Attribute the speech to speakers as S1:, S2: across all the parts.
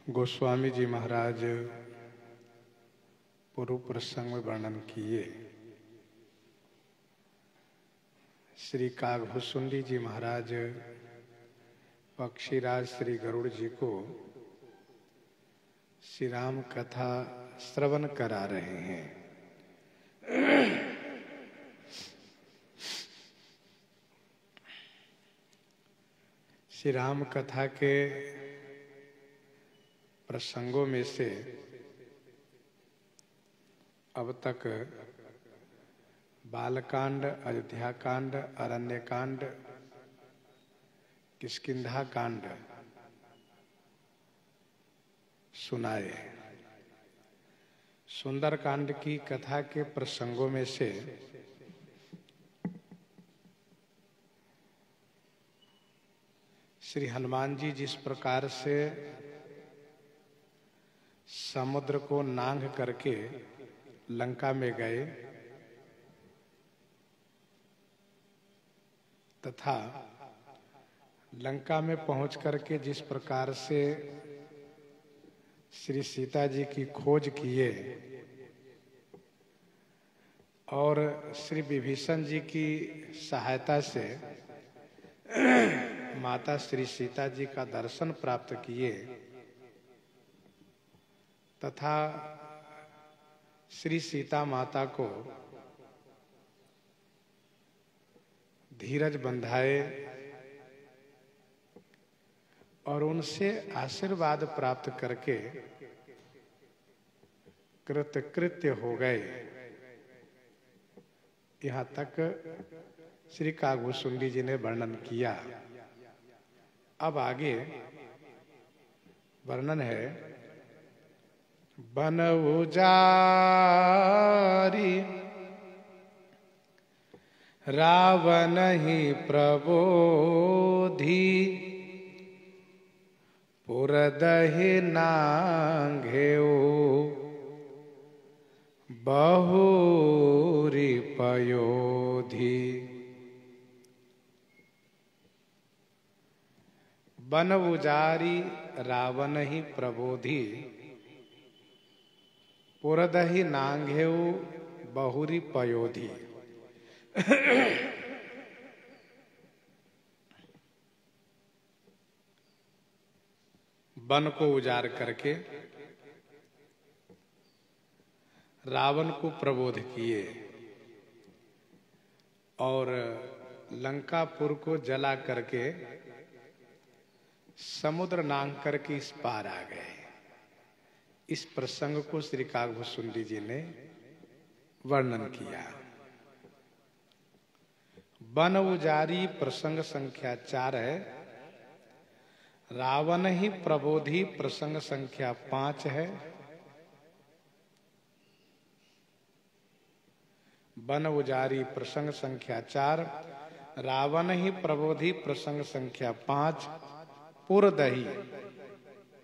S1: गोस्वामी जी महाराज पूर्व प्रसंग में वर्णन किए। श्री कागभूषुंडी जी महाराज पक्षीराज श्री गरुड़ जी को श्री राम कथा श्रवण करा रहे हैं। श्री राम कथा के प्रसंगों में से अब तक बालकांड, अयोध्याकांड, अरण्यकांड, किष्किंधा कांड सुनाए। सुंदरकांड की कथा के प्रसंगों में से श्री हनुमान जी जिस प्रकार से समुद्र को नांग करके लंका में गए तथा लंका में पहुंच करके जिस प्रकार से श्री सीता जी की खोज किए और श्री विभीषण जी की सहायता से माता श्री सीता जी का दर्शन प्राप्त किए तथा श्री सीता माता को धीरज बंधाए और उनसे आशीर्वाद प्राप्त करके कृतकृत्य हो गए। यहाँ तक श्री कागभूषुंडी जी ने वर्णन किया। अब आगे वर्णन है। बन उजारी रावण ही प्रबोधि पुरदहि नांघेउ बहुरी पयोधि। बन उजारी रावण ही प्रबोधि पुरदहि नांघेउ बहुरी पयोधि। वन को उजाड़ करके रावण को प्रबोध किए और लंकापुर को जला करके समुद्र नांग करके इस पार आ गए। इस प्रसंग को श्री कागभूषुंडी जी ने वर्णन किया। वन उजारी प्रसंग संख्या 4 है। रावण ही प्रबोधि प्रसंग संख्या 5 है। वन उजारी प्रसंग संख्या 4, रावण ही प्रबोधि प्रसंग संख्या 5, पुरदहि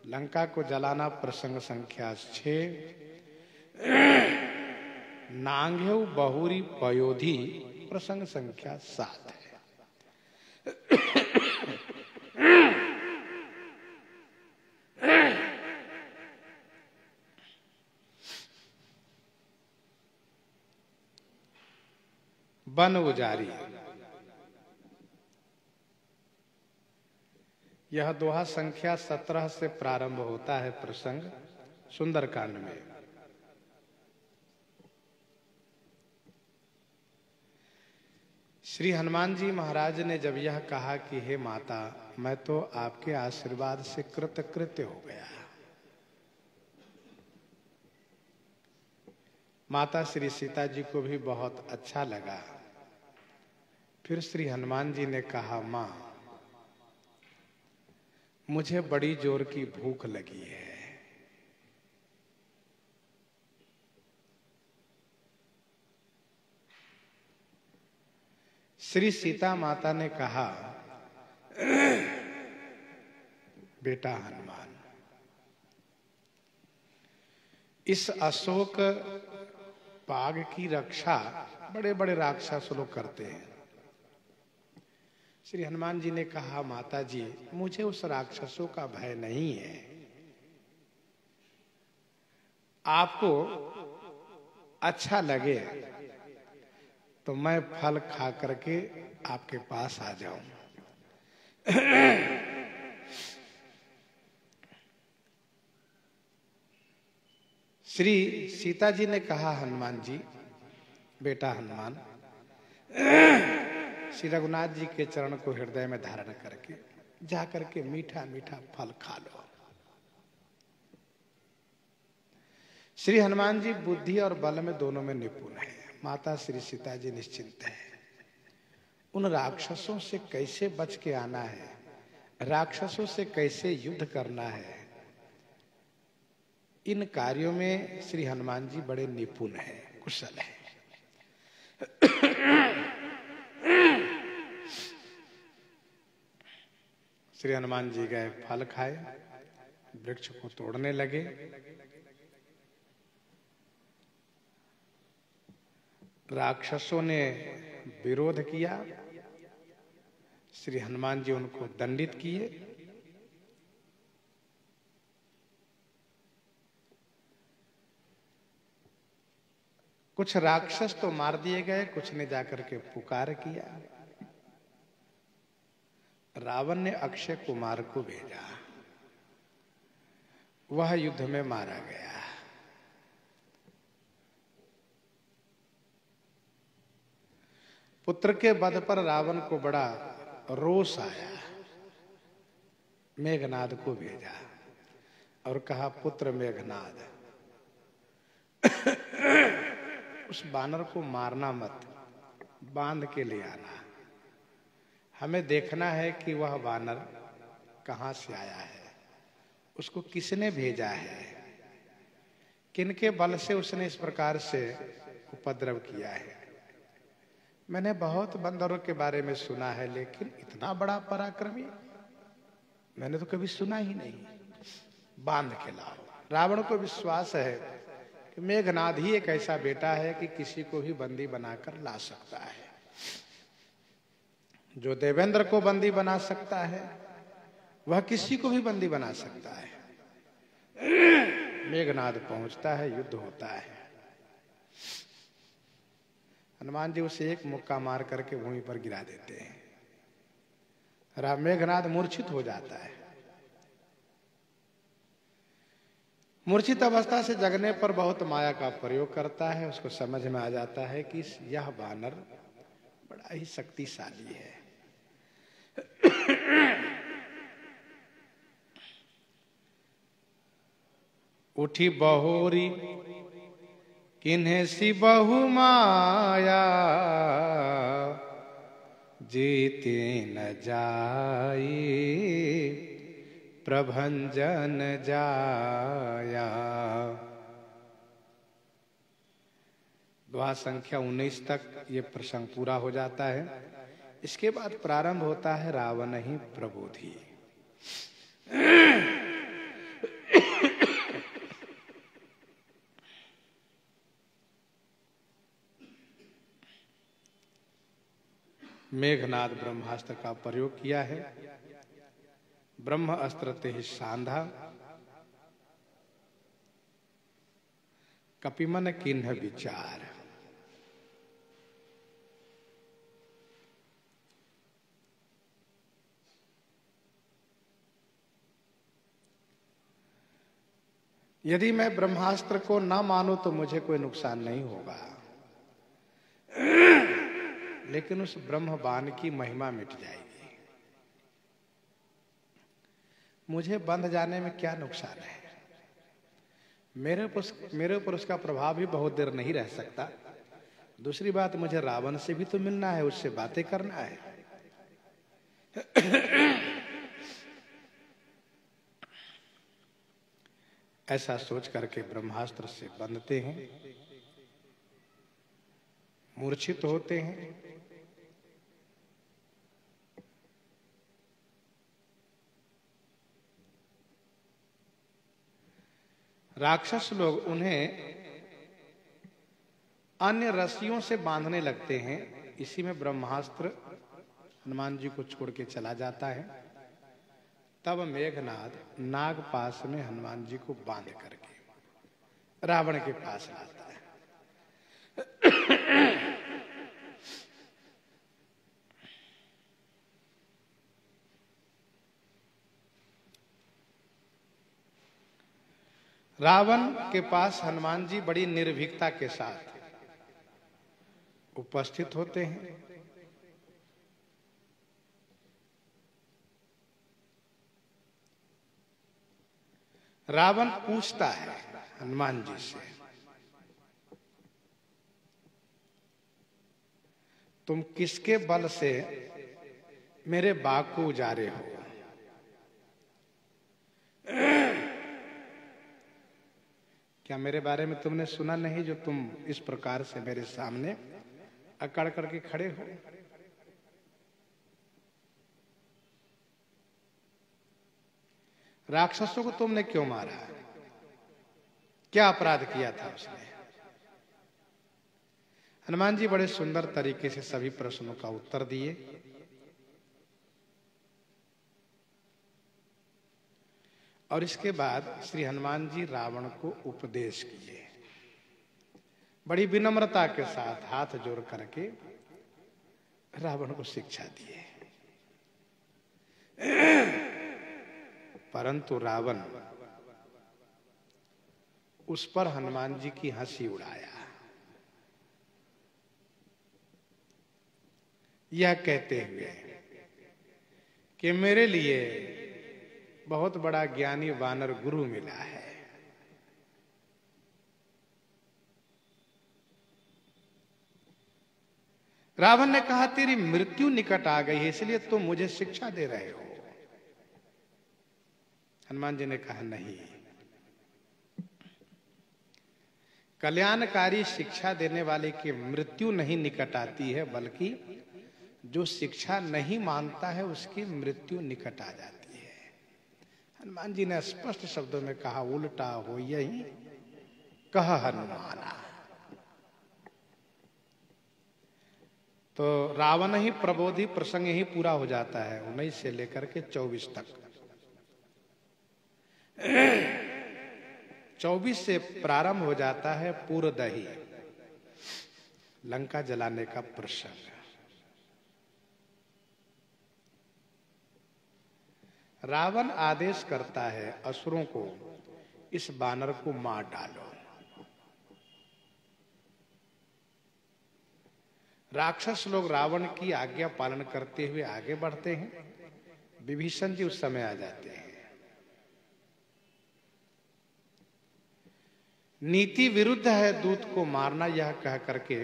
S1: लंका को जलाना प्रसंग संख्या 6, नांघेउ बहुरी पयोधि प्रसंग संख्या 7 है। वन उजारी यह दोहा संख्या 17 से प्रारंभ होता है प्रसंग सुंदरकांड में। श्री हनुमान जी महाराज ने जब यह कहा कि हे माता, मैं तो आपके आशीर्वाद से कृतकृत्य हो गया। माता श्री सीता जी को भी बहुत अच्छा लगा। फिर श्री हनुमान जी ने कहा, मां, मुझे बड़ी जोर की भूख लगी है। श्री सीता माता ने कहा, बेटा हनुमान, इस अशोक बाग की रक्षा बड़े बड़े राक्षस लोग करते हैं। श्री हनुमान जी ने कहा, माता जी, मुझे उस राक्षसों का भय नहीं है। आपको अच्छा लगे तो मैं फल खा करके आपके पास आ जाऊं। श्री सीता जी ने कहा, हनुमान जी, बेटा हनुमान, श्री रघुनाथ जी के चरण को हृदय में धारण करके जा करके मीठा मीठा फल खा लो। श्री हनुमान जी बुद्धि और बल में दोनों में निपुण है। माता श्री सीता जी निश्चिंत है। उन राक्षसों से कैसे बच के आना है, राक्षसों से कैसे युद्ध करना है, इन कार्यों में श्री हनुमान जी बड़े निपुण हैं, कुशल हैं। श्री हनुमान जी गए, फल खाए, वृक्ष को तोड़ने लगे। राक्षसों ने विरोध किया। श्री हनुमान जी उनको दंडित किए। कुछ राक्षस तो मार दिए गए, कुछ ने जाकर के पुकार किया। रावण ने अक्षय कुमार को भेजा, वह युद्ध में मारा गया। पुत्र के वध पर रावण को बड़ा रोष आया। मेघनाद को भेजा और कहा, पुत्र मेघनाद, उस बानर को मारना मत, बांध के ले आना। हमें देखना है कि वह बानर कहां से आया है, उसको किसने भेजा है, किनके बल से उसने इस प्रकार से उपद्रव किया है। मैंने बहुत बंदरों के बारे में सुना है, लेकिन इतना बड़ा पराक्रमी मैंने तो कभी सुना ही नहीं। बांध के लाओ। रावण को विश्वास है कि मेघनाद ही एक ऐसा बेटा है कि किसी को भी बंदी बनाकर ला सकता है। जो देवेंद्र को बंदी बना सकता है, वह किसी को भी बंदी बना सकता है। मेघनाद पहुंचता है, युद्ध होता है। हनुमान जी उसे एक मुक्का मार करके भूमि पर गिरा देते हैं। मेघनाद मूर्छित हो जाता है। मूर्छित अवस्था से जगने पर बहुत माया का प्रयोग करता है। उसको समझ में आ जाता है कि यह बानर बड़ा ही शक्तिशाली है। उठी बहोरी किन्हे सी बहु माया, जीते न जाई प्रभंजन जाया। दुआ संख्या 19 तक ये प्रसंग पूरा हो जाता है। इसके बाद प्रारंभ होता है रावण ही प्रबोधि। मेघनाद ब्रह्मास्त्र का प्रयोग किया है। ब्रह्म अस्त्र ते सांधा, कपिमन किन्ह विचार। यदि मैं ब्रह्मास्त्र को ना मानूं तो मुझे कोई नुकसान नहीं होगा, लेकिन उस ब्रह्म बाण की महिमा मिट जाएगी। मुझे बंध जाने में क्या नुकसान है? मेरे ऊपर उसका प्रभाव भी बहुत देर नहीं रह सकता। दूसरी बात, मुझे रावण से भी तो मिलना है, उससे बातें करना है। ऐसा सोच करके ब्रह्मास्त्र से बंधते हैं, मूर्छित होते हैं। राक्षस लोग उन्हें अन्य रस्सियों से बांधने लगते हैं। इसी में ब्रह्मास्त्र हनुमान जी को छोड़ के चला जाता है। तब मेघनाद नागपाश में हनुमान जी को बांध करके रावण के पास लाता है। रावण के पास हनुमान जी बड़ी निर्भीकता के साथ उपस्थित होते हैं। रावण पूछता है हनुमान जी से, तुम किसके बल से मेरे बाग को उजारे हो? क्या मेरे बारे में तुमने सुना नहीं जो तुम इस प्रकार से मेरे सामने अकड़ करके खड़े हो? राक्षसों को तुमने क्यों मारा? क्या अपराध किया था उसने? हनुमान जी बड़े सुंदर तरीके से सभी प्रश्नों का उत्तर दिए। और इसके बाद श्री हनुमान जी रावण को उपदेश किए। बड़ी विनम्रता के साथ हाथ जोड़ करके रावण को शिक्षा दिए। परंतु रावण उस पर हनुमान जी की हंसी उड़ाया, यह कहते हुए कि मेरे लिए बहुत बड़ा ज्ञानी वानर गुरु मिला है। रावण ने कहा, तेरी मृत्यु निकट आ गई है, इसलिए तुम मुझे शिक्षा दे रहे हो। हनुमान जी ने कहा, नहीं, कल्याणकारी शिक्षा देने वाले की मृत्यु नहीं निकट आती है, बल्कि जो शिक्षा नहीं मानता है उसकी मृत्यु निकट आ जाती है। हनुमान जी ने स्पष्ट शब्दों में कहा, उल्टा हो यही कहा हनुमाना। तो रावण ही प्रबोधि प्रसंग ही पूरा हो जाता है 19 से लेकर के 24 तक। 24 से प्रारंभ हो जाता है पूर्वदही, लंका जलाने का प्रसंग। रावण आदेश करता है असुरों को, इस बानर को मार डालो। राक्षस लोग रावण की आज्ञा पालन करते हुए आगे बढ़ते हैं। विभीषण जी उस समय आ जाते हैं। नीति विरुद्ध है दूत को मारना, यह कह करके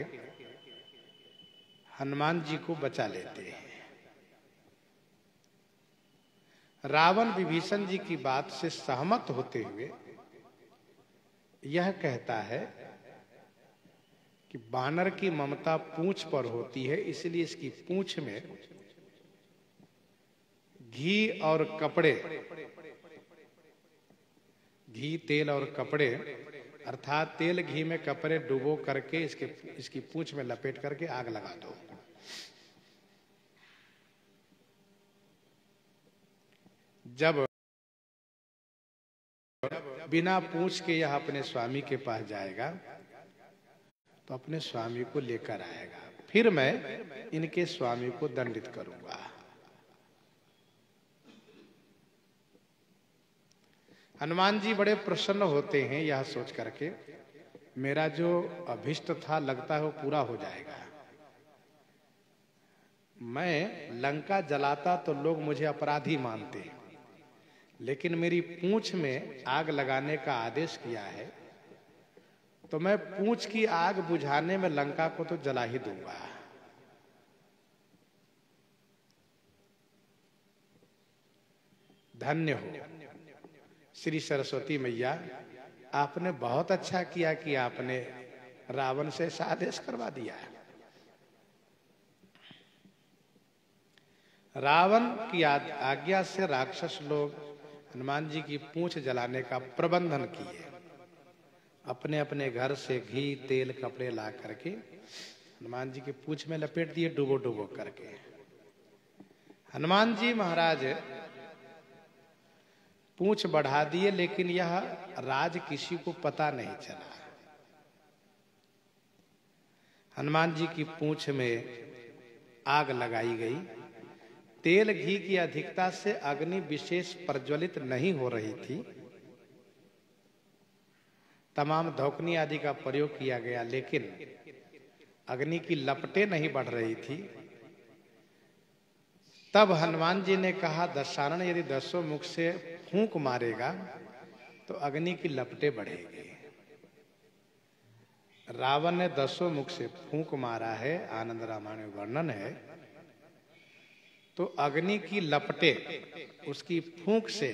S1: हनुमान जी को बचा लेते हैं। रावण विभीषण जी की बात से सहमत होते हुए यह कहता है कि बानर की ममता पूंछ पर होती है, इसलिए इसकी पूंछ में घी और कपड़े, घी तेल और कपड़े अर्थात तेल घी में कपड़े डुबो करके इसकी पूंछ में लपेट करके आग लगा दो। जब बिना पूंछ के यह अपने स्वामी के पास जाएगा तो अपने स्वामी को लेकर आएगा, फिर मैं इनके स्वामी को दंडित करूंगा। हनुमान जी बड़े प्रसन्न होते हैं यह सोच करके, मेरा जो अभिष्ट था लगता है वो पूरा हो जाएगा। मैं लंका जलाता तो लोग मुझे अपराधी मानते हैं, लेकिन मेरी पूंछ में आग लगाने का आदेश किया है तो मैं पूंछ की आग बुझाने में लंका को तो जला ही दूंगा। धन्य हो श्री सरस्वती मैया, आपने बहुत अच्छा किया कि आपने रावण से आदेश करवा दिया है। रावण की आज्ञा से राक्षस लोग हनुमान जी की पूंछ जलाने का प्रबंधन किए। अपने अपने घर से घी तेल कपड़े ला करके हनुमान जी की पूंछ में लपेट दिए डुबो डुबो करके। हनुमान जी महाराज पूंछ बढ़ा दिए, लेकिन यह राज किसी को पता नहीं चला। हनुमान जी की पूंछ में आग लगाई गई। तेल घी की अधिकता से अग्नि विशेष प्रज्वलित नहीं हो रही थी। तमाम धौकनी आदि का प्रयोग किया गया, लेकिन अग्नि की लपटें नहीं बढ़ रही थी। तब हनुमान जी ने कहा, दशानन यदि 10 मुख से फूंक मारेगा तो अग्नि की लपटें बढ़ेगी। रावण ने 10 मुख से फूंक मारा है, आनंद रामायण में वर्णन है। तो अग्नि की लपटें उसकी फूंक से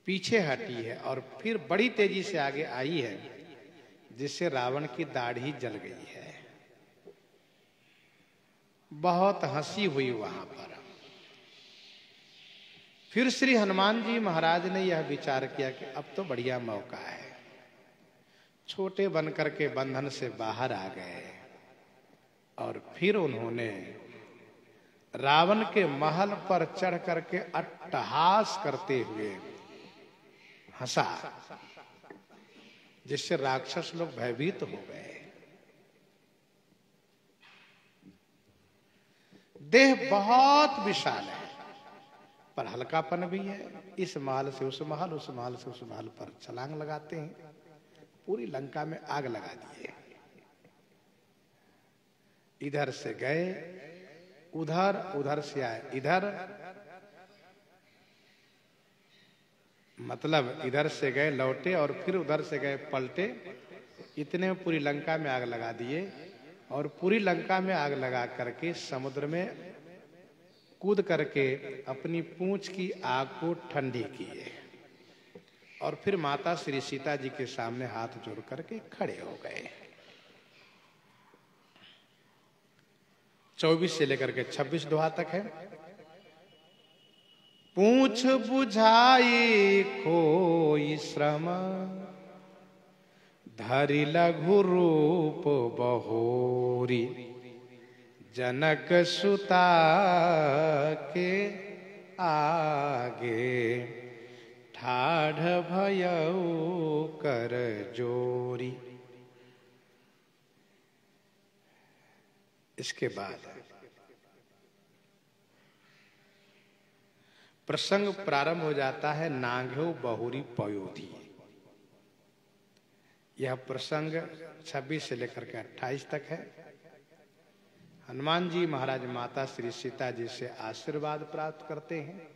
S1: पीछे हटी है और फिर बड़ी तेजी से आगे आई है, जिससे रावण की दाढ़ी जल गई है। बहुत हंसी हुई वहां पर। फिर श्री हनुमान जी महाराज ने यह विचार किया कि अब तो बढ़िया मौका है। छोटे बनकर के बंधन से बाहर आ गए और फिर उन्होंने रावण के महल पर चढ़ करके अट्टहास करते हुए हंसा, जिससे राक्षस लोग भयभीत हो गए। देह बहुत विशाल है, पर हल्कापन भी है। इस महल से उस महल, उस महल से उस महल पर छलांग लगाते हैं। पूरी लंका में आग लगा दिए। इधर से गए उधर, उधर से आए इधर, मतलब इधर से गए लौटे और फिर उधर से गए पलटे। इतने में पूरी लंका में आग लगा दिए और पूरी लंका में आग लगा करके समुद्र में कूद करके अपनी पूंछ की आग को ठंडी किए और फिर माता श्री सीता जी के सामने हाथ जोड़ करके खड़े हो गए। 24 से लेकर के 26 दोहा तक है। पूंछ बुझाई कोई श्रम, धरि लघु रूप बहोरी। जनक सुता के आगे, ठाढ़ भयउ कर जोरी। इसके बाद प्रसंग प्रारंभ हो जाता है, नांघ्यो बहुरी पयोधी। यह प्रसंग 26 से लेकर के 28 तक है। हनुमान जी महाराज माता श्री सीता जी से आशीर्वाद प्राप्त करते हैं।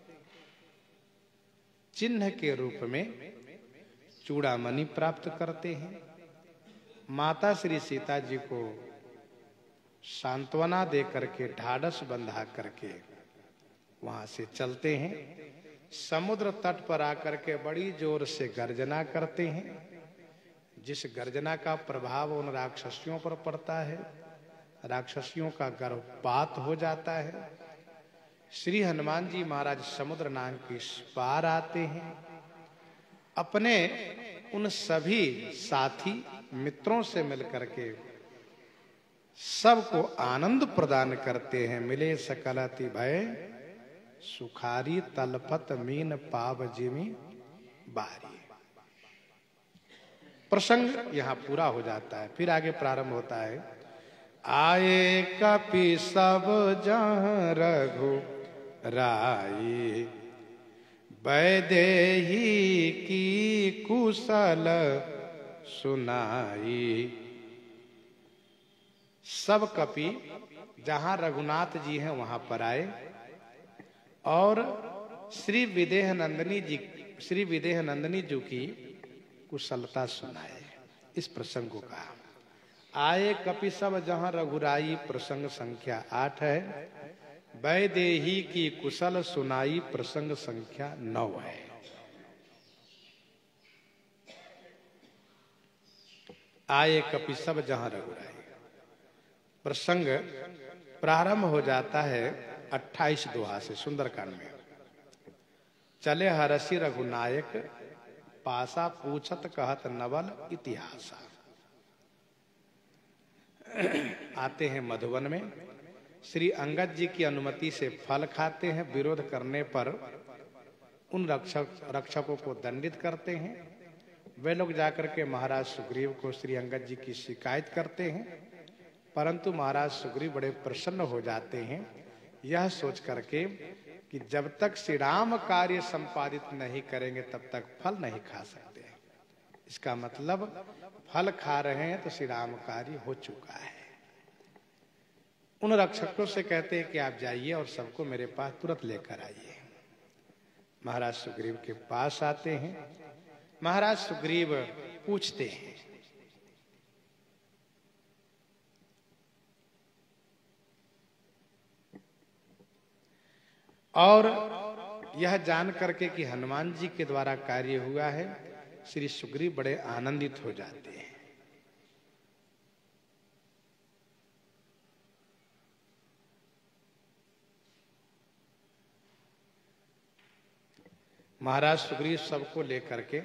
S1: चिन्ह के रूप में चूड़ामणि प्राप्त करते हैं। माता श्री सीता जी को सांत्वना दे करके ढाढ़स बंधा करके वहां से चलते हैं। समुद्र तट पर आकर के बड़ी जोर से गर्जना करते हैं। जिस गर्जना का प्रभाव उन राक्षसियों पर पड़ता है, राक्षसियों का गर्भपात हो जाता है। श्री हनुमान जी महाराज समुद्र नाग के पार आते हैं। अपने उन सभी साथी मित्रों से मिलकर के सबको आनंद प्रदान करते हैं। मिले सकलति भय सुखारी, तलपत मीन पाव जिमी बारी। प्रसंग यहाँ पूरा हो जाता है। फिर आगे प्रारंभ होता है, आए कपि सब जहाँ रघु राई। वैदेही की कुशल सुनाई। सब कपि जहां रघुनाथ जी हैं वहां पर आए और श्री विदेह नंदिनी जी की कुशलता सुनाए। इस प्रसंग को कहा आए कपि सब जहां रघुराई। प्रसंग संख्या 8 है। वैदेही की कुशल सुनाई प्रसंग संख्या 9 है। आए कपि सब जहां रघुराई। प्रसंग प्रारंभ हो जाता है 28 दोहा से सुंदरकांड में। चले हरसि रघुनायक, पासा पूछत कहत नवल इतिहासा। आते हैं मधुवन में। श्री अंगद जी की अनुमति से फल खाते हैं। विरोध करने पर उन रक्षकों को दंडित करते हैं। वे लोग जाकर के महाराज सुग्रीव को श्री अंगद जी की शिकायत करते हैं, परंतु महाराज सुग्रीव बड़े प्रसन्न हो जाते हैं, यह सोच करके कि जब तक श्री राम कार्य संपादित नहीं करेंगे तब तक फल नहीं खा सकते। इसका मतलब फल खा रहे हैं तो श्री राम कार्य हो चुका है। उन रक्षकों से कहते हैं कि आप जाइए और सबको मेरे पास तुरंत लेकर आइए। महाराज सुग्रीव के पास आते हैं। महाराज सुग्रीव पूछते हैं, और यह जान करके कि हनुमान जी के द्वारा कार्य हुआ है, श्री सुग्रीव बड़े आनंदित हो जाते हैं। महाराज सुग्रीव सबको लेकर के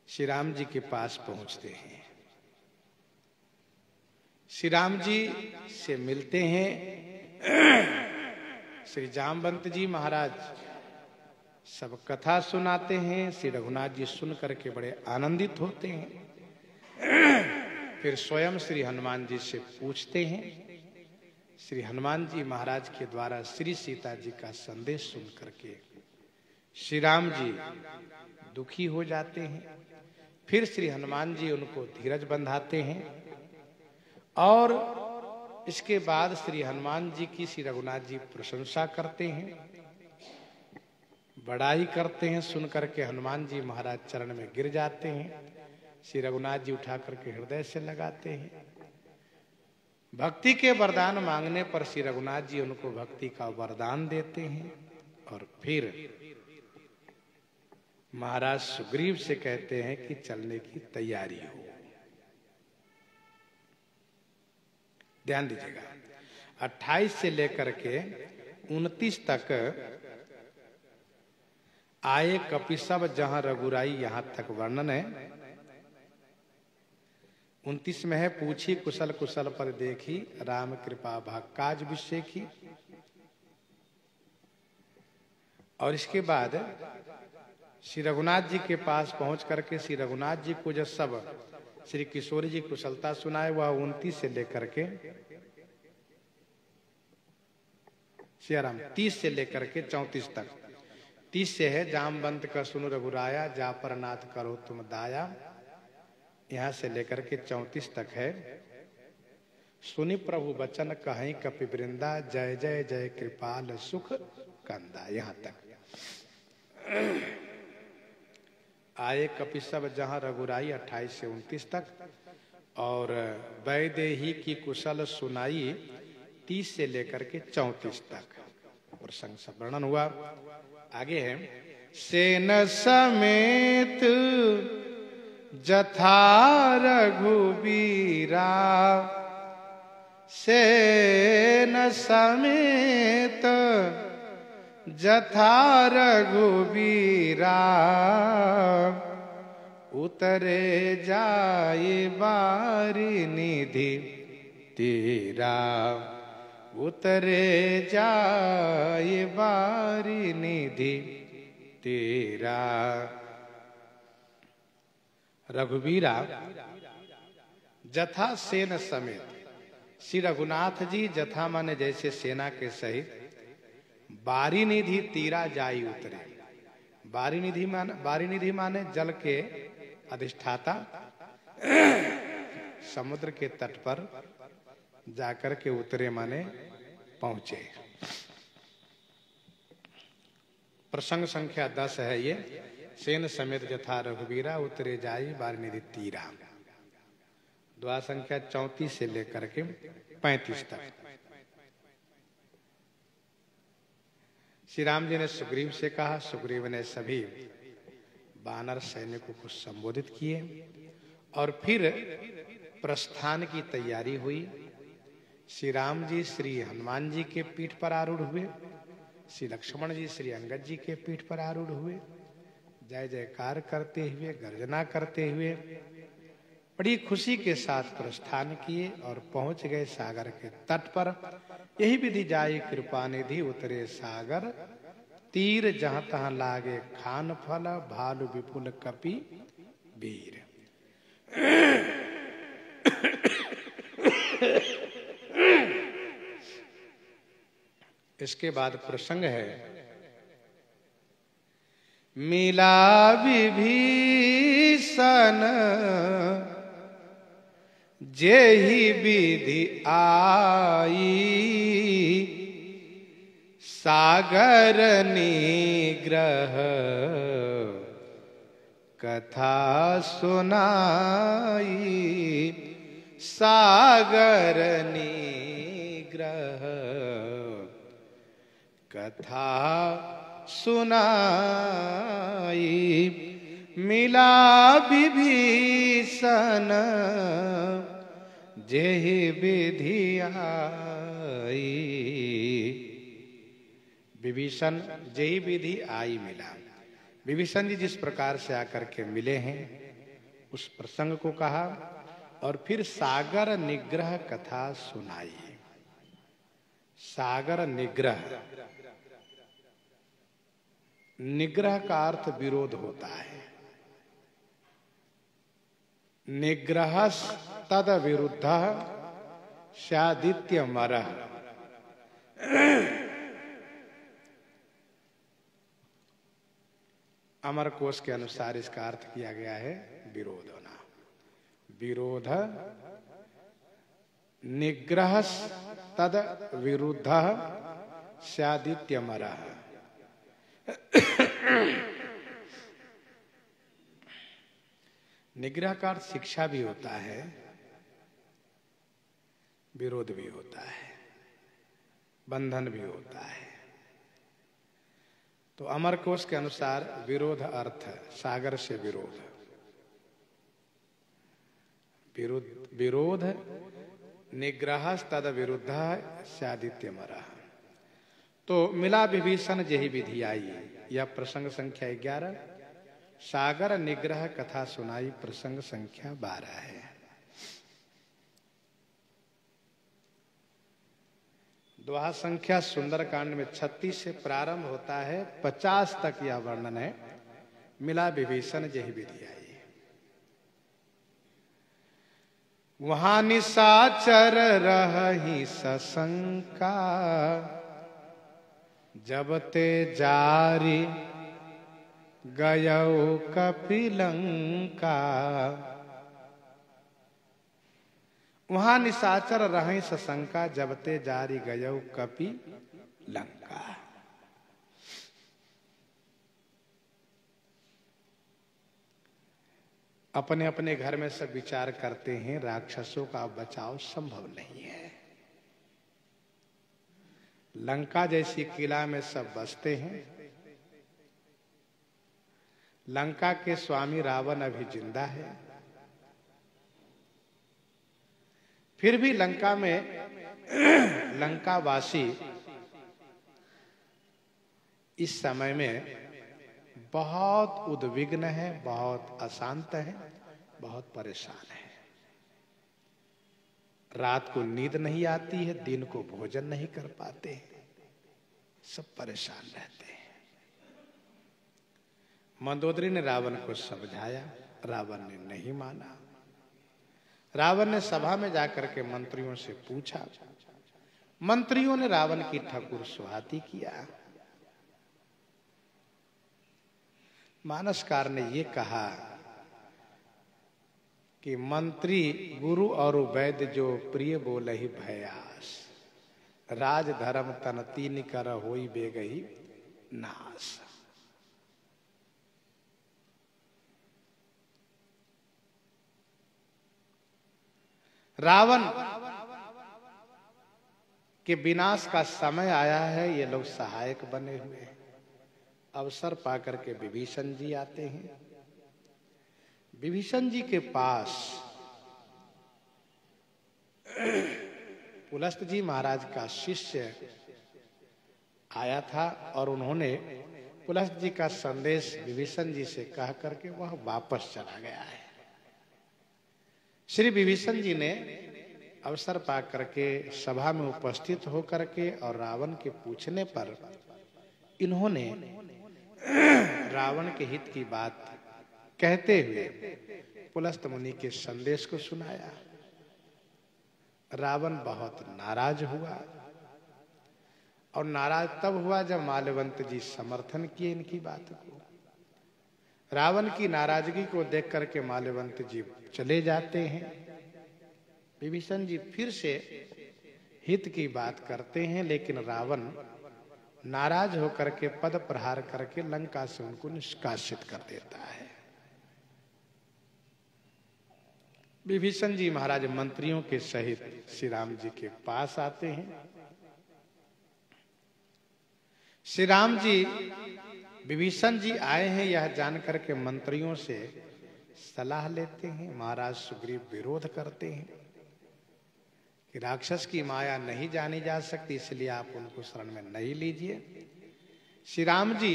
S1: श्री राम जी के पास पहुंचते हैं। श्री राम जी से मिलते हैं। श्री जामवंत जी महाराज सब कथा सुनाते हैं। श्री रघुनाथ जी सुन करके बड़े आनंदित होते हैं। फिर स्वयं श्री हनुमान जी से पूछते हैं। श्री हनुमान जी महाराज के द्वारा श्री सीता जी का संदेश सुन करके श्री राम जी दुखी हो जाते हैं। फिर श्री हनुमान जी उनको धीरज बंधाते हैं और इसके बाद श्री हनुमान जी की श्री रघुनाथ जी प्रशंसा करते हैं, बड़ाई करते हैं। सुन करके हनुमान जी महाराज चरण में गिर जाते हैं। श्री रघुनाथ जी उठा करके हृदय से लगाते हैं। भक्ति के वरदान मांगने पर श्री रघुनाथ जी उनको भक्ति का वरदान देते हैं और फिर महाराज सुग्रीव से कहते हैं कि चलने की तैयारी हो। ध्यान दीजिएगा, 28 से लेकर के 29 तक आए कपिसब जहां रघुराई, यहां तक वर्णन है। 29 में है, पूछी कुशल कुशल पर देखी, राम कृपा भाग काज विषेखी। और इसके बाद श्री रघुनाथ जी के पास पहुंच करके श्री रघुनाथ जी को जो सब श्री किशोर जी कुशलता सुनाए, वह 29 से लेकर के श्रीराम 30 से लेकर के 34 तक। 30 से है, जामवंत का सुनु रघुराया, जा पर नाथ करो तुम दाया। यहां से लेकर के 34 तक है, सुनि प्रभु बचन कहीं कपि वृंदा, जय जय जय कृपाल सुख कंदा। यहां तक आए कपिसब जहां रघुराई 28 से 29 तक, और वैदेही की कुशल सुनाई 30 से लेकर के 34 तक प्रसंग सब वर्णन हुआ। आगे है, सेन समेत जथा रघुबीरा, सेन समेत जथा रघुबीरा, उतरे जाए बारी निधि तेरा, उतरे जाए बारी निधि तेरा। रघुबीरा जथा सेन समेत, श्री रघुनाथ जी जथा माने जैसे सेना के सहित, बारी निधि तीरा जाई उतरे। बारी निधि माने जल के अधिष्ठाता, समुद्र के तट पर जाकर के उतरे माने पहुंचे। प्रसंग संख्या 10 है ये, सेन समेत जथा रघुबीरा, उतरे जाई बारी निधि तीरा। द्वा संख्या 34 से लेकर के 35 तक। श्री राम जी ने सुग्रीव से कहा, सुग्रीव ने सभी वानर सैनिकों को संबोधित किए और फिर प्रस्थान की तैयारी हुई। श्री राम जी श्री हनुमान जी के पीठ पर आरूढ़ हुए, श्री लक्ष्मण जी श्री अंगद जी के पीठ पर आरूढ़ हुए, जय जयकार करते हुए, गर्जना करते हुए बड़ी खुशी के साथ प्रस्थान किए और पहुंच गए सागर के तट पर। यही विधि जाई कृपा निधि, उतरे सागर तीर जहां तहां लागे खान फल, भालु विपुल कपि वीर। इसके बाद प्रसंग है, मिला विभीषण जेहि विधि आई, सागर निग्रह कथा सुनाई, सागर निग्रह कथा सुनाई, मिला विभीषण जेहि विधि आई। विभीषण जेहि विधि आई मिला। विभीषण जी जिस प्रकार से आकर के मिले हैं उस प्रसंग को कहा और फिर सागर निग्रह कथा सुनाई। सागर निग्रह, निग्रह का अर्थ विरोध होता है। निग्रह तद विरुद्ध स्यादित्य मरः। अमर कोश के अनुसार इसका अर्थ किया गया है विरोध होना। विरोध, निग्रह तद विरुद्ध स्यादित्य मरः। निग्रह का अर्थ शिक्षा भी होता है, विरोध भी होता है, बंधन भी होता है। तो अमर कोश के अनुसार विरोध अर्थ सागर से विरोध, विरोध निग्रह तद विरुद्ध स्यादित्य मरः। तो मिला विभीषण जेहि विधि आई, यह प्रसंग संख्या 11। सागर निग्रह कथा सुनाई प्रसंग संख्या 12 है। दोहा संख्या सुंदरकांड में 36 से प्रारंभ होता है, 50 तक यह वर्णन है। मिला विभीषण जेहि विधि आई। वहां निशाचर रही सशंका, जब ते जारी गयो कपिलंका। वहां निशाचर रहे सशंका, जब ते जारी गयो कपि लंका। अपने अपने घर में सब विचार करते हैं, राक्षसों का बचाव संभव नहीं है। लंका जैसी किला में सब बसते हैं। लंका के स्वामी रावण अभी जिंदा है, फिर भी लंका में लंकावासी इस समय में बहुत उद्विग्न है, बहुत अशांत है, बहुत परेशान है। रात को नींद नहीं आती है, दिन को भोजन नहीं कर पाते, सब परेशान रहते हैं। मंदोदरी ने रावण को समझाया, रावण ने नहीं माना। रावण ने सभा में जाकर के मंत्रियों से पूछा। मंत्रियों ने रावण की ठकुर सुहाती किया। मानसकार ने ये कहा कि मंत्री गुरु और वैद्य जो प्रिय बोले ही भयास, राज धर्म तन तीन कर होई बेगही नाश। रावण के विनाश का समय आया है, ये लोग सहायक बने हुए हैं। अवसर पाकर के विभीषण जी आते हैं। विभीषण जी के पास पुलस्त जी महाराज का शिष्य आया था और उन्होंने पुलस्त जी का संदेश विभीषण जी से कह करके वह वापस चला गया है। श्री विभीषण जी ने अवसर पा करके सभा में उपस्थित होकर के और रावण के पूछने पर इन्होंने रावण के हित की बात कहते हुए पुलस्त मुनि के संदेश को सुनाया। रावण बहुत नाराज हुआ, और नाराज तब हुआ जब माल्यवंत जी समर्थन किए इनकी बात को। रावण की नाराजगी को देख करके माल्यवंत जी चले जाते हैं। विभीषण जी फिर से हित की बात करते हैं, लेकिन रावण नाराज होकर के पद प्रहार करके लंका से उनको निष्कासित कर देता है। विभीषण जी महाराज मंत्रियों के सहित श्री राम जी के पास आते हैं। श्री राम जी विभीषण जी आए हैं यह जानकर के मंत्रियों से सलाह लेते हैं। महाराज सुग्रीव विरोध करते हैं कि राक्षस की माया नहीं जानी जा सकती, इसलिए आप उनको शरण में नहीं लीजिए। श्री राम जी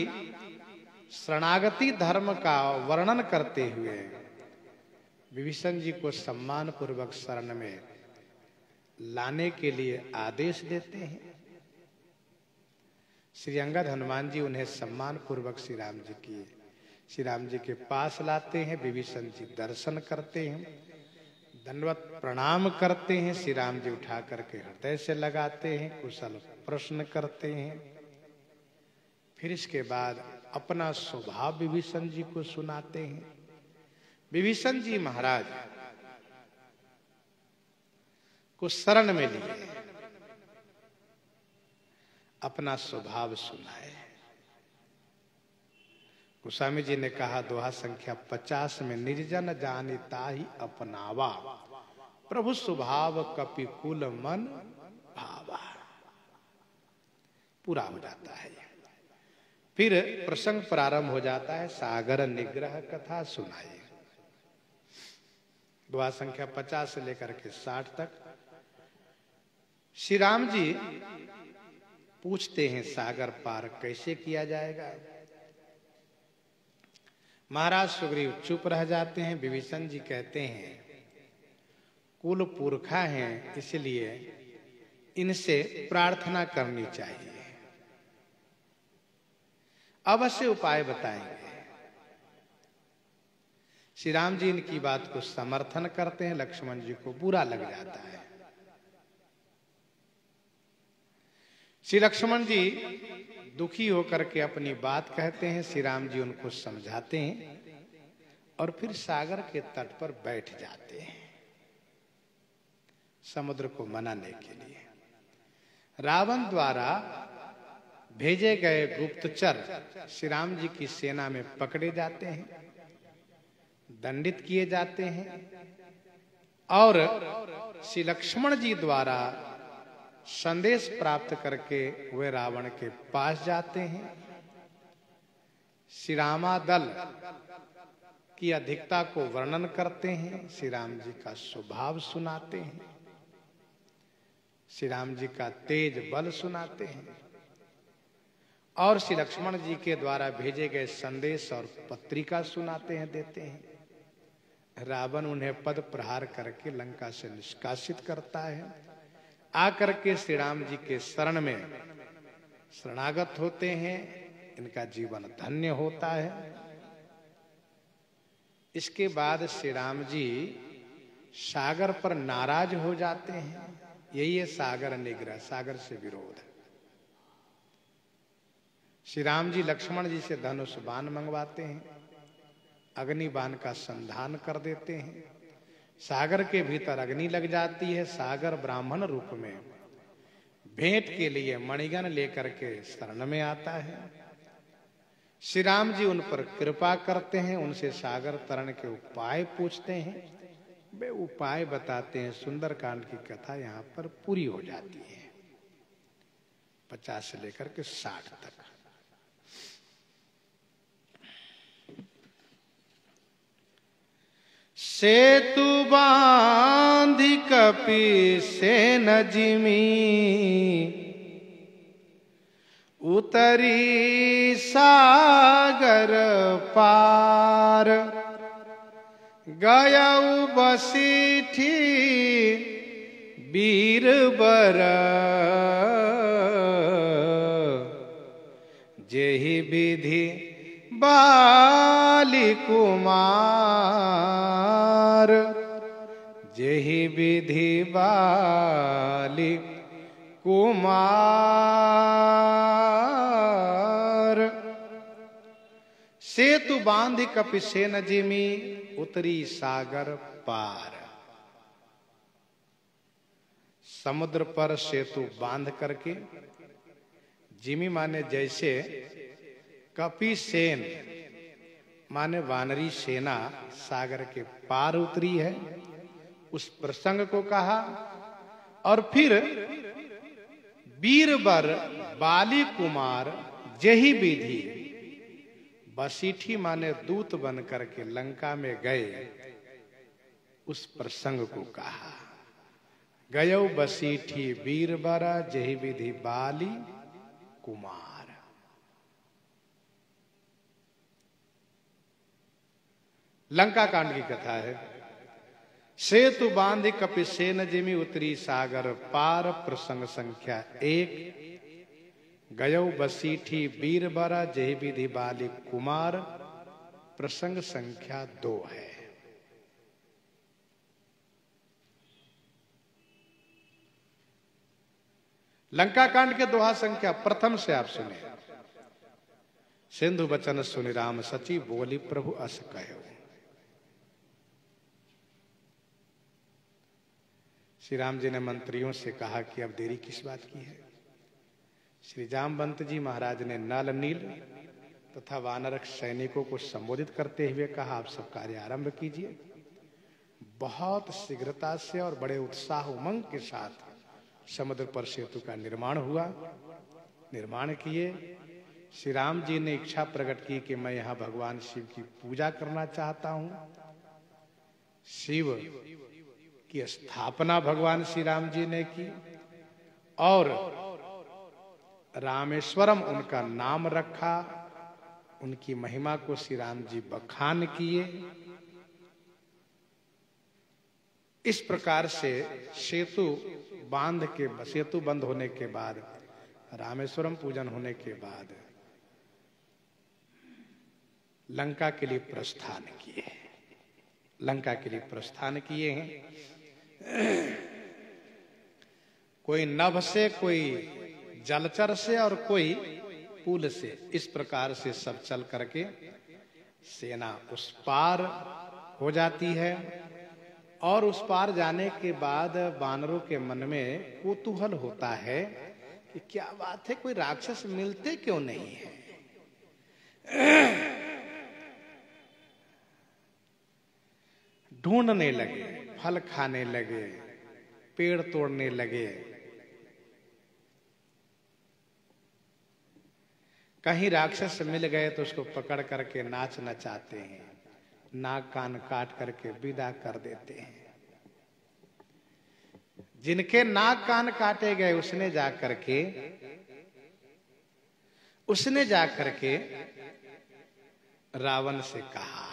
S1: शरणागति धर्म का वर्णन करते हुए विभीषण जी को सम्मान पूर्वक शरण में लाने के लिए आदेश देते हैं। श्री अंगद हनुमान जी उन्हें सम्मान पूर्वक श्री राम जी के पास लाते हैं। विभीषण जी दर्शन करते हैं, दंडवत प्रणाम करते हैं। श्री राम जी उठा करके हृदय से लगाते हैं, कुशल प्रश्न करते हैं। फिर इसके बाद अपना स्वभाव विभीषण जी को सुनाते हैं। विभीषण जी महाराज को शरण में लिए अपना स्वभाव सुनाए। गोस्वामी जी ने कहा दोहा संख्या 50 में, निर्जन जानिता ही अपनावा, प्रभु स्वभाव कपिकुल मन भावा। पूरा हो जाता है। फिर प्रसंग प्रारंभ हो जाता है, सागर निग्रह कथा सुनाई। दोहा संख्या 50 से लेकर के 60 तक श्री राम जी पूछते हैं सागर पार कैसे किया जाएगा। महाराज सुग्रीव चुप रह जाते हैं। विभीषण जी कहते हैं कुल पुरखा हैं, इसलिए इनसे प्रार्थना करनी चाहिए, अवश्य उपाय बताएंगे। श्री राम जी इनकी बात को समर्थन करते हैं। लक्ष्मण जी को बुरा लग जाता है। श्री लक्ष्मण जी दुखी होकर के अपनी बात कहते हैं। श्री राम जी उनको समझाते हैं और फिर सागर के तट पर बैठ जाते हैं समुद्र को मनाने के लिए। रावण द्वारा भेजे गए गुप्तचर श्री राम जी की सेना में पकड़े जाते हैं, दंडित किए जाते हैं, और श्री लक्ष्मण जी द्वारा संदेश प्राप्त करके वे रावण के पास जाते हैं। श्री रामा दल की अधिकता को वर्णन करते हैं, श्री राम जी का स्वभाव सुनाते हैं, श्री राम जी का तेज बल सुनाते हैं, और श्री लक्ष्मण जी के द्वारा भेजे गए संदेश और पत्रिका सुनाते हैं, देते हैं। रावण उन्हें पद प्रहार करके लंका से निष्कासित करता है। आकर के श्री राम जी के शरण में शरणागत होते हैं, इनका जीवन धन्य होता है। इसके बाद श्री राम जी सागर पर नाराज हो जाते हैं। यही है सागर निग्रह, सागर से विरोध। श्री राम जी लक्ष्मण जी से धनुष बाण मंगवाते हैं, अग्नि बाण का संधान कर देते हैं। सागर के भीतर अग्नि लग जाती है। सागर ब्राह्मण रूप में भेंट के लिए मणिगण लेकर के शरण में आता है। श्री राम जी उन पर कृपा करते हैं, उनसे सागर तरण के उपाय पूछते हैं, वे उपाय बताते हैं। सुंदरकांड की कथा यहाँ पर पूरी हो जाती है 50 से लेकर के 60 तक। सेतु बांधि कपि सेन जिमी, उतरी सागर पार, गयउ बसीठी बीरबर, जेहि विधि बाली कुमार, जेहि विधि बाली कुमार। सेतु बांधि कपिसेन जिमि, उतरी सागर पार। समुद्र पर सेतु बांध करके, जिमी माने जैसे, कपिसेन माने वानरी सेना सागर के पार उतरी है, उस प्रसंग को कहा। और फिर बीरबर बाली कुमार जेहि विधि, बसीठी माने दूत बन करके लंका में गए, उस प्रसंग को कहा। गयो बसीठी बीरबर जेहि विधि बाली कुमार। लंका कांड की कथा है। सेतु बांधि कपिसेन जिमि, उतरी सागर पार। प्रसंग संख्या 1। गयो बसीठी बीरबर जेहि विधि बाली कुमार। प्रसंग संख्या 2 है। लंका कांड के दोहा संख्या प्रथम से आप सुने। सिंधु बचन सुनि राम सची, बोली प्रभु अस कहो। श्री राम जी ने मंत्रियों से कहा कि अब देरी किस बात की है। श्री जामवंत जी महाराज ने नल नील तथा वानरक सैनिकों को संबोधित करते हुए कहा, आप सब कार्य आरंभ कीजिए। बहुत शीघ्रता से और बड़े उत्साह उमंग के साथ समुद्र पर सेतु का निर्माण हुआ। निर्माण किए। श्री राम जी ने इच्छा प्रकट की कि मैं यहाँ भगवान शिव की पूजा करना चाहता हूँ। शिव की स्थापना भगवान श्री राम जी ने की और रामेश्वरम उनका नाम रखा। उनकी महिमा को श्री राम जी बखान किए। इस प्रकार से सेतु बंद होने के बाद, रामेश्वरम पूजन होने के बाद लंका के लिए प्रस्थान किए। लंका के लिए प्रस्थान किए हैं। कोई नभ से, कोई जलचर से और कोई पुल से, इस प्रकार से सब चल करके सेना उस पार हो जाती है। और उस पार जाने के बाद वानरों के मन में कौतूहल होता है कि क्या बात है, कोई राक्षस मिलते क्यों नहीं है। ढूंढने लगे, फल खाने लगे, पेड़ तोड़ने लगे। कहीं राक्षस मिल गए तो उसको पकड़ करके नाच नचाते हैं, नाक कान काट करके विदा कर देते हैं। जिनके नाक कान काटे गए उसने जा करके रावण से कहा।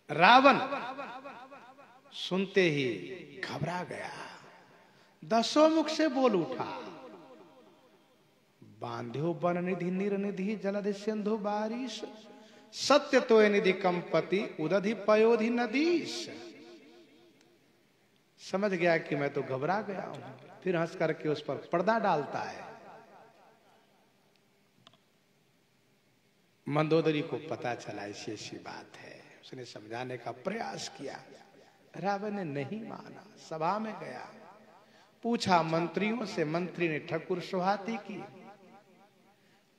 S1: रावण सुनते ही घबरा गया, दसों मुख से बोल उठा, बांध्यो वन निधि निरनिधि जलधि सिंधु बारिश, सत्य तो निधि कंपति उदधि पयोधि नदीश। समझ गया कि मैं तो घबरा गया हूं। फिर हंस करके उस पर पर्दा डालता है। मंदोदरी को पता चला ऐसी बात है। उसने समझाने का प्रयास किया। रावण ने नहीं माना। सभा में गया, पूछा मंत्रियों से। मंत्री ने ठकुर सुहाती की।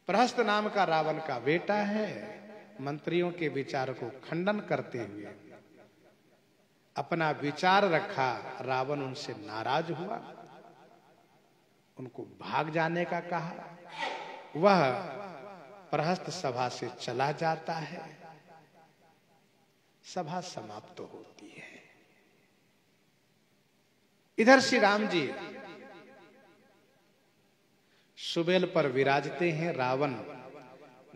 S1: प्रहस्त नाम का रावण का बेटा है। मंत्रियों के विचार को खंडन करते हुए अपना विचार रखा। रावण उनसे नाराज हुआ, उनको भाग जाने का कहा। वह प्रहस्त सभा से चला जाता है। सभा समाप्त होती है। इधर श्री राम जी सुबेल पर विराजते हैं। रावण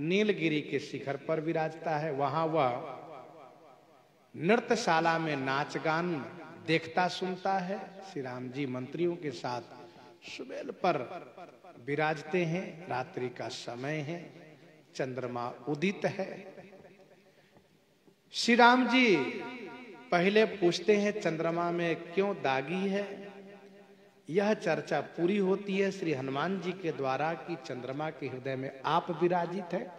S1: नीलगिरी के शिखर पर विराजता है। वहां वह नृत्यशाला में नाच गान देखता सुनता है। श्री राम जी मंत्रियों के साथ सुबेल पर विराजते हैं। रात्रि का समय है, चंद्रमा उदित है। श्री राम जी पहले पूछते हैं चंद्रमा में क्यों दागी है। यह चर्चा पूरी होती है श्री हनुमान जी के द्वारा कि चंद्रमा के हृदय में आप विराजित है,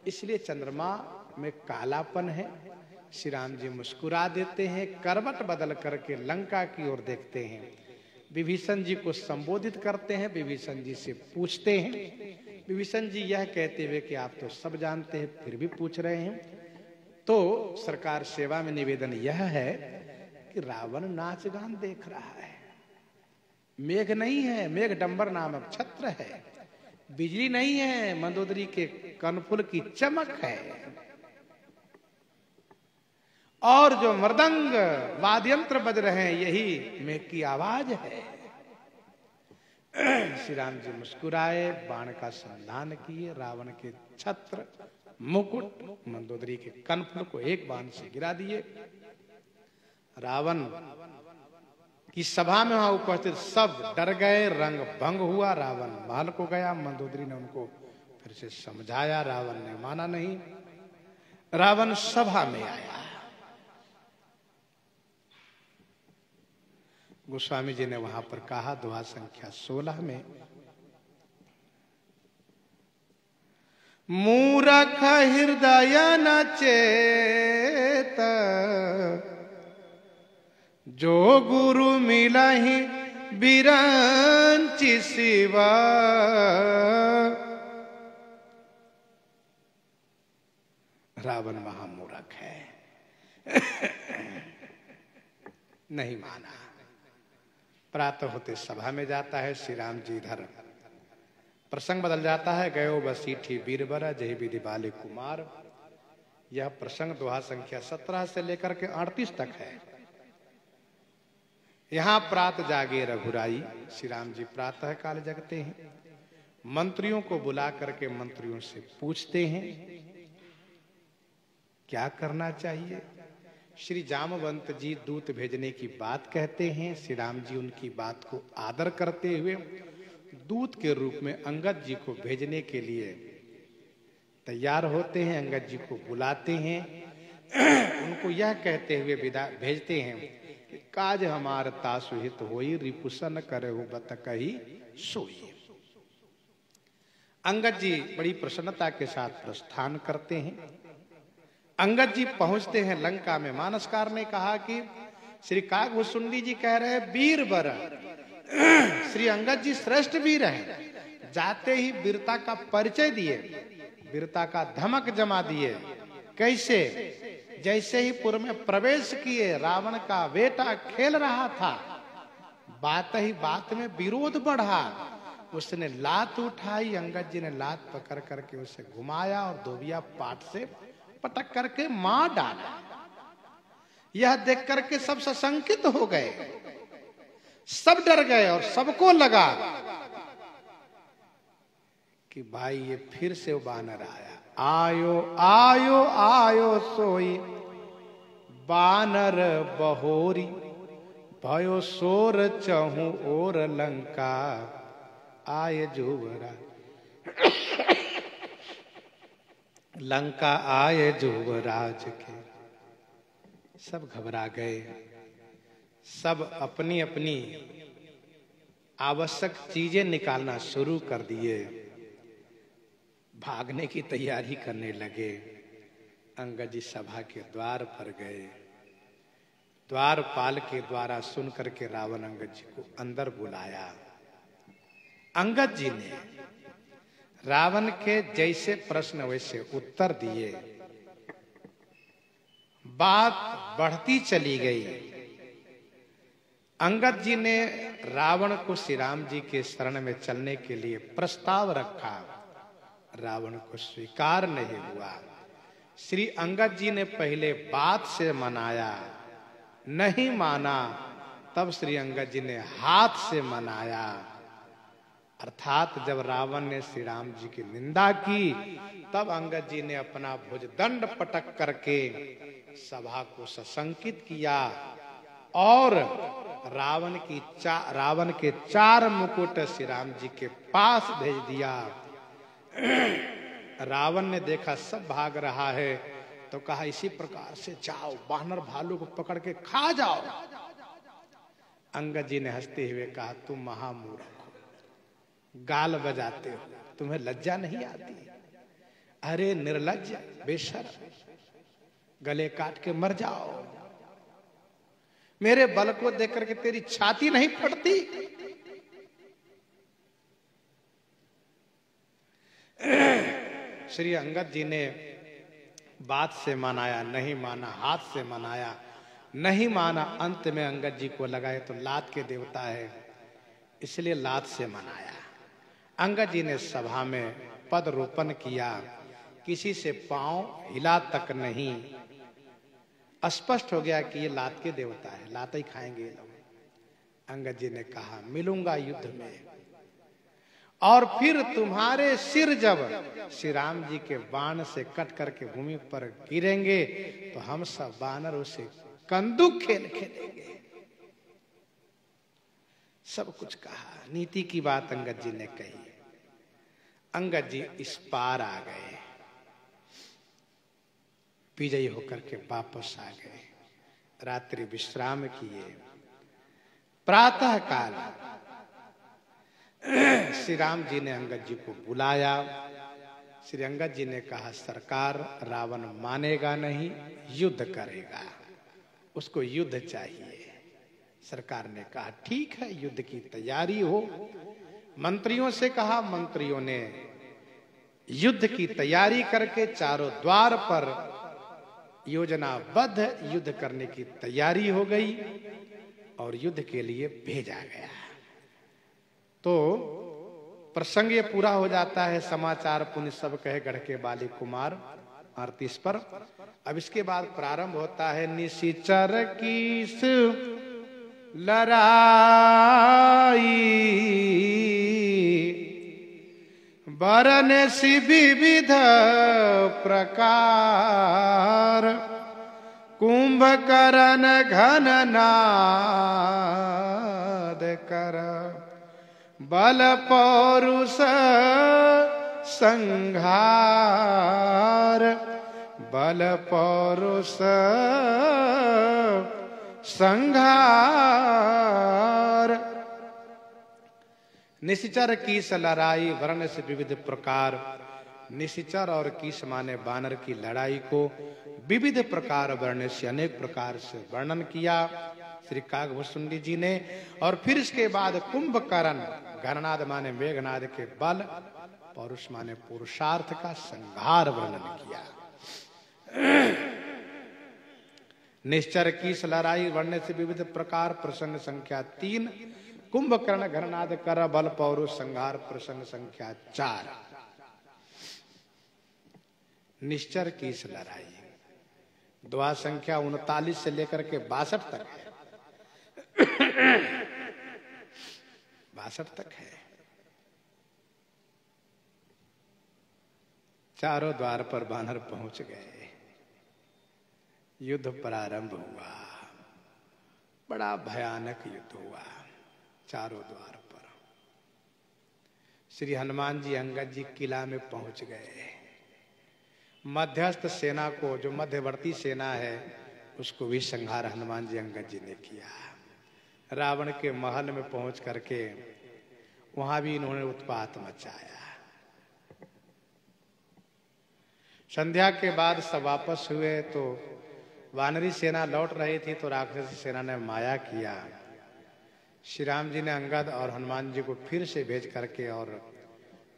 S1: इसलिए चंद्रमा में कालापन है। श्री राम जी मुस्कुरा देते हैं, करवट बदल करके लंका की ओर देखते हैं, विभीषण जी को संबोधित करते हैं, विभीषण जी से पूछते हैं। विभीषण जी यह कहते हुए कि आप तो सब जानते हैं फिर भी पूछ रहे हैं। तो सरकार सेवा में निवेदन यह है कि रावण नाच गान देख रहा है। मेघ नहीं है, मेघ डंबर नामक छत्र है। बिजली नहीं है, मंदोदरी के कनफुल की चमक है। और जो मृदंग वाद्य यंत्र बज रहे हैं यही मेघ की आवाज है। श्री राम जी मुस्कुराए, बाण का संधान किए, रावण के छत्र मुकुट मंदोदरी के कनफुल को एक बाण से गिरा दिए। रावण की सभा में वहां उपस्थित सब डर गए, रंग भंग हुआ। रावण महल को गया, मंदोदरी ने उनको फिर से समझाया, रावण ने माना नहीं। रावण सभा में आया। गोस्वामी जी ने वहां पर कहा दोहा संख्या 16 में, मूरख हृदय न चेत जो गुरु मिलहि बिरंचि शिवा। रावण महामूर्ख है। नहीं माना। प्रातः होते सभा में जाता है। श्री राम जी इधर प्रसंग बदल जाता है। गयो बसीठी बीरबर जय विधि बाले कुमार। यह प्रसंग दोहा संख्या 17 से लेकर के 38 तक है। यहां प्रात जागे रघुराई। श्री राम जी प्रातः काल जगते हैं। मंत्रियों को बुला करके मंत्रियों से पूछते हैं क्या करना चाहिए। श्री जामवंत जी दूत भेजने की बात कहते हैं। श्री राम जी उनकी बात को आदर करते हुए दूत के रूप में अंगद जी को भेजने के लिए तैयार होते हैं। अंगद जी को बुलाते हैं। उनको यह कहते हुए विदा भेजते हैं कि काज हमार तासुहित होई, रिपुसन करहु बत कही सोई। अंगद जी बड़ी प्रसन्नता के साथ प्रस्थान करते हैं। अंगद जी पहुंचते हैं लंका में। मानसकार ने कहा कि श्री कागभूषुंडी जी कह रहे वीर बर, श्री अंगद जी श्रेष्ठ वीर हैं। जाते ही वीरता का परिचय दिए, वीरता का धमक जमा दिए। कैसे? जैसे ही पुर में प्रवेश किए, रावण का बेटा खेल रहा था। बात ही बात में विरोध बढ़ा। उसने लात उठाई। अंगद जी ने लात पकड़ करके उसे घुमाया और धोबिया पाट से पटक करके मार डाला। यह देख करके सब सशंकित हो गए, सब डर गए और सबको लगा कि भाई ये फिर से वो बानर आया। आयो आयो आयो सोई बानर बहोरी, भयो सोर चहु और लंका आए जुवरा। लंका आए जुवराज के। सब घबरा गए। सब अपनी अपनी आवश्यक चीजें निकालना शुरू कर दिए, भागने की तैयारी करने लगे। अंगद जी सभा के द्वार पर गए। द्वारपाल के द्वारा सुन करके रावण अंगद जी को अंदर बुलाया। अंगद जी ने रावण के जैसे प्रश्न वैसे उत्तर दिए। बात बढ़ती चली गई। अंगद जी ने रावण को श्री राम जी के शरण में चलने के लिए प्रस्ताव रखा। रावण को स्वीकार नहीं हुआ। श्री अंगद जी ने पहले बात से मनाया, नहीं माना। तब श्री अंगद जी ने हाथ से मनाया। अर्थात जब रावण ने श्री राम जी की निंदा की, तब अंगद जी ने अपना भुजदंड पटक करके सभा को सशंकित किया और रावण के 4 मुकुट श्री राम जी के पास भेज दिया। रावण ने देखा सब भाग रहा है तो कहा इसी प्रकार से जाओ, वानर भालू को पकड़ के खा जाओ। अंगद जी ने हंसते हुए कहा तुम महामूर्ख हो, गाल बजाते हो, तुम्हें लज्जा नहीं आती? अरे निर्लज्ज बेशर्म, गले काट के मर जाओ। मेरे बल को देख करके तेरी छाती नहीं फटती? श्री अंगद जी ने बात से मनाया, नहीं माना, हाथ से मनाया, नहीं माना। अंत में अंगद जी को लगा तो लात के देवता है, इसलिए लात से मनाया। अंगद जी ने सभा में पद रोपण किया, किसी से पांव हिला तक नहीं। स्पष्ट हो गया कि ये लात के देवता है, लात ही खाएंगे ये लोग। अंगद जी ने कहा मिलूंगा युद्ध में, और फिर तुम्हारे सिर जब श्री राम जी के बाण से कट करके भूमि पर गिरेंगे तो हम सब बानर उसे कंदुक खेल खेलेंगे। सब कुछ कहा, नीति की बात अंगद जी ने कही। अंगद जी इस पार आ गए, विजयी होकर के वापस आ गए। रात्रि विश्राम किए। प्रातः काल श्री राम जी ने अंगद जी को बुलाया। श्री अंगद जी ने कहा सरकार, रावण मानेगा नहीं, युद्ध करेगा, उसको युद्ध चाहिए। सरकार ने कहा ठीक है, युद्ध की तैयारी हो। मंत्रियों से कहा, मंत्रियों ने युद्ध की तैयारी करके चारों द्वार पर योजनाबद्ध युद्ध करने की तैयारी हो गई और युद्ध के लिए भेजा गया। तो प्रसंग ये पूरा हो जाता है। समाचार पुण्य सब कहे गढ़ के बाली कुमार 38 पर। अब इसके बाद प्रारंभ होता है निशिचर कीस लड़ाई, बरन सी विविध प्रकार, कुंभकर्ण घन नाद कर, बल पौरुष संहार, बल पौरुष संहार। निशिचर कीस लड़ाई, वर्ण से विविध प्रकार। निशिचर और कीस माने बानर की लड़ाई को विविध प्रकार वर्ण से, अनेक प्रकार से वर्णन किया श्री काकभूषुंडी जी ने। और फिर इसके बाद कुंभकर्ण, गणनाद माने मेघनाद के बल, पौरुष माने पुरुषार्थ का संहार वर्णन किया। निश्चर कीस लड़ाई, वर्ण से विविध प्रकार, प्रसंग संख्या 3। कुंभकर्ण घरनाद कर, बल पौरुष संहार, प्रसंग संख्या 4। निश्चर कीस लड़ाई द्वा संख्या 39 से लेकर के 62 तक है। 62 तक है। चारों द्वार पर बानर पहुंच गए, युद्ध प्रारंभ हुआ। बड़ा भयानक युद्ध हुआ चारों द्वार पर। श्री हनुमान जी अंगद जी किला में पहुंच गए। मध्यस्थ सेना को, जो मध्यवर्ती सेना है, उसको भी संहार हनुमान जी अंगद जी ने किया। रावण के महल में पहुंच करके वहां भी इन्होंने उत्पात मचाया। संध्या के बाद सब वापस हुए तो वानरी सेना लौट रही थी, तो राक्षसी सेना ने माया किया। श्री राम जी ने अंगद और हनुमान जी को फिर से भेज करके और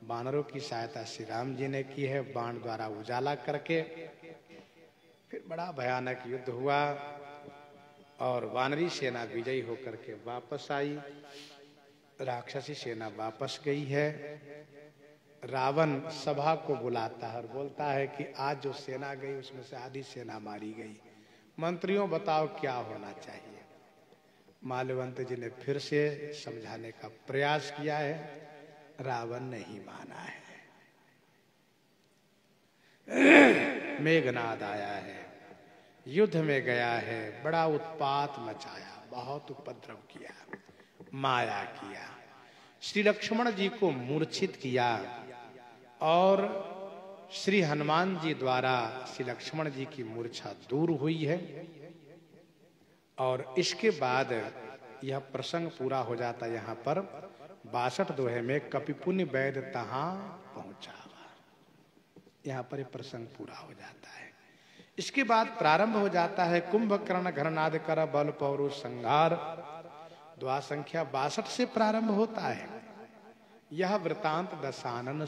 S1: वानरों की सहायता श्री राम जी ने की है, बाण द्वारा उजाला करके। फिर बड़ा भयानक युद्ध हुआ और वानरी सेना विजयी होकर के वापस आई। राक्षसी सेना वापस गई है। रावण सभा को बुलाता है और बोलता है कि आज जो सेना गई उसमें से आधी सेना मारी गई, मंत्रियों बताओ क्या होना चाहिए। माल्यवंत जी ने फिर से समझाने का प्रयास किया है, रावण नहीं माना है। मेघनाद आया है, युद्ध में गया है, बड़ा उत्पात मचाया, बहुत उपद्रव किया, माया किया, श्री लक्ष्मण जी को मूर्छित किया और श्री हनुमान जी द्वारा श्री लक्ष्मण जी की मूर्छा दूर हुई है। और इसके बाद यह प्रसंग पूरा हो जाता। यहाँ पर 62 दोहे में कपिपुनि वैद तहां पहुंचा, यहाँ पर यह प्रसंग पूरा हो जाता है। इसके बाद प्रारंभ हो जाता है कुंभकर्ण घरनाद कर बल पौरुष संहार। द्वा संख्या 62 से प्रारंभ होता है। यह वृतांत दशानन